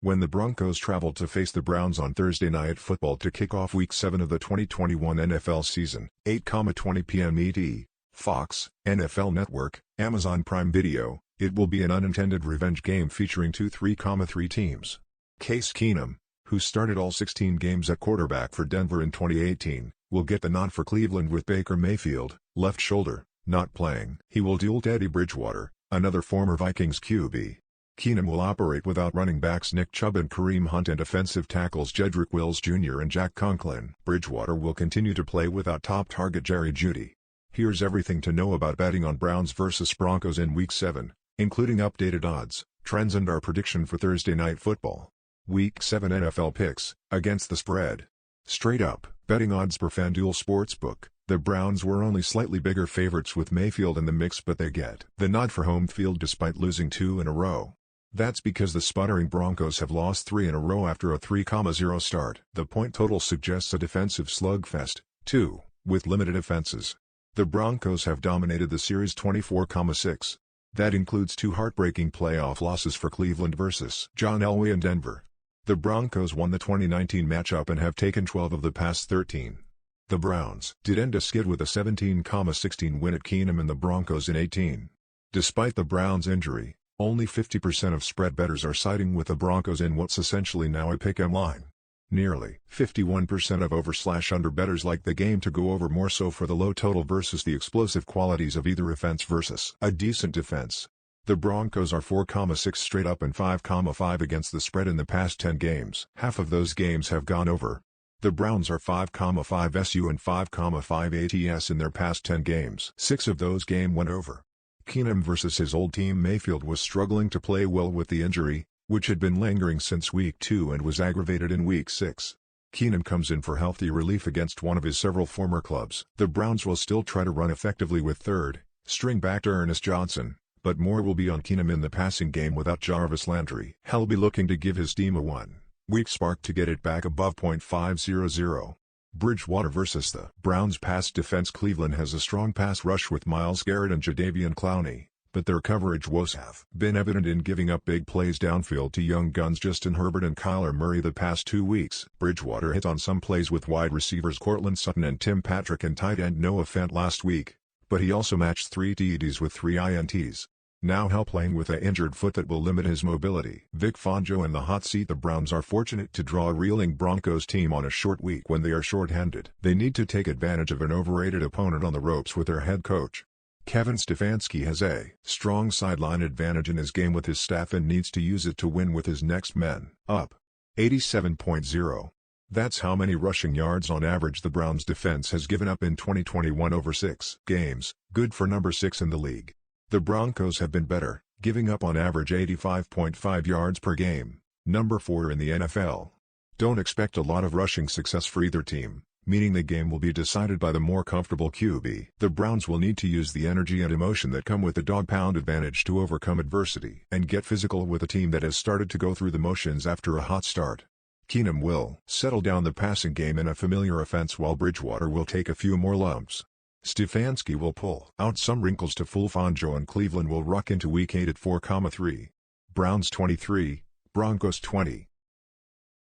When the Broncos traveled to face the Browns on Thursday Night Football to kick off Week 7 of the 2021 NFL season, 8:20 p.m. ET, Fox, NFL Network, Amazon Prime Video, it will be an unintended revenge game featuring two 3,3 teams. Case Keenum, who started all 16 games at quarterback for Denver in 2018, will get the nod for Cleveland with Baker Mayfield, left shoulder, not playing. He will duel Teddy Bridgewater, another former Vikings QB. Keenum will operate without running backs Nick Chubb and Kareem Hunt and offensive tackles Jedrick Wills Jr. and Jack Conklin. Bridgewater will continue to play without top target Jerry Jeudy. Here's everything to know about betting on Browns vs Broncos in Week 7, including updated odds, trends and our prediction for Thursday Night Football. Week 7 NFL picks, against the spread. Straight up, betting odds per FanDuel Sportsbook. The Browns were only slightly bigger favorites with Mayfield in the mix, but they get the nod for home field despite losing 2 in a row. That's because the sputtering Broncos have lost 3 in a row after a 3-0 start. The point total suggests a defensive slugfest, too, with limited offenses. The Broncos have dominated the series 24-6. That includes 2 heartbreaking playoff losses for Cleveland vs. John Elway and Denver. The Broncos won the 2019 matchup and have taken 12 of the past 13. The Browns did end a skid with a 17-16 win at Keenum and the Broncos in 18. Despite the Browns' injury, only 50% of spread bettors are siding with the Broncos in what's essentially now a pick-'em line. Nearly 51% of over/under bettors like the game to go over more so for the low total versus the explosive qualities of either offense versus a decent defense. The Broncos are 4,6 straight up and 5,5 against the spread in the past 10 games. Half of those games have gone over. The Browns are 5,5 SU and 5,5 ATS in their past 10 games. 6 of those games went over. Keenum versus his old team Mayfield was struggling to play well with the injury, which had been lingering since Week 2 and was aggravated in Week 6. Keenum comes in for healthy relief against one of his several former clubs. The Browns will still try to run effectively with third-string back Ernest Johnson, but more will be on Keenum in the passing game without Jarvis Landry. He'll be looking to give his team a 1-week spark to get it back above .500. Bridgewater vs. the Browns pass defense. Cleveland has a strong pass rush with Myles Garrett and Jadeveon Clowney, but their coverage woes have been evident in giving up big plays downfield to young guns Justin Herbert and Kyler Murray the past 2 weeks. Bridgewater hit on some plays with wide receivers Courtland Sutton and Tim Patrick and tight end Noah Fant last week, but he also matched 3 TDs with 3 INTs. Now Hell playing with an injured foot that will limit his mobility. Vic Fangio in the hot seat. The Browns are fortunate to draw a reeling Broncos team on a short week when they are short-handed. They need to take advantage of an overrated opponent on the ropes with their head coach. Kevin Stefanski has a strong sideline advantage in his game with his staff and needs to use it to win with his next men up. 87.0. That's how many rushing yards on average the Browns defense has given up in 2021 over 6 games, good for number 6 in the league. The Broncos have been better, giving up on average 85.5 yards per game, number 4 in the NFL. Don't expect a lot of rushing success for either team, meaning the game will be decided by the more comfortable QB. The Browns will need to use the energy and emotion that come with the dog-pound advantage to overcome adversity and get physical with a team that has started to go through the motions after a hot start. Keenum will settle down the passing game in a familiar offense while Bridgewater will take a few more lumps. Stefanski will pull out some wrinkles to fool Fangio and Cleveland will rock into Week 8 at 4,3. Browns 23, Broncos 20.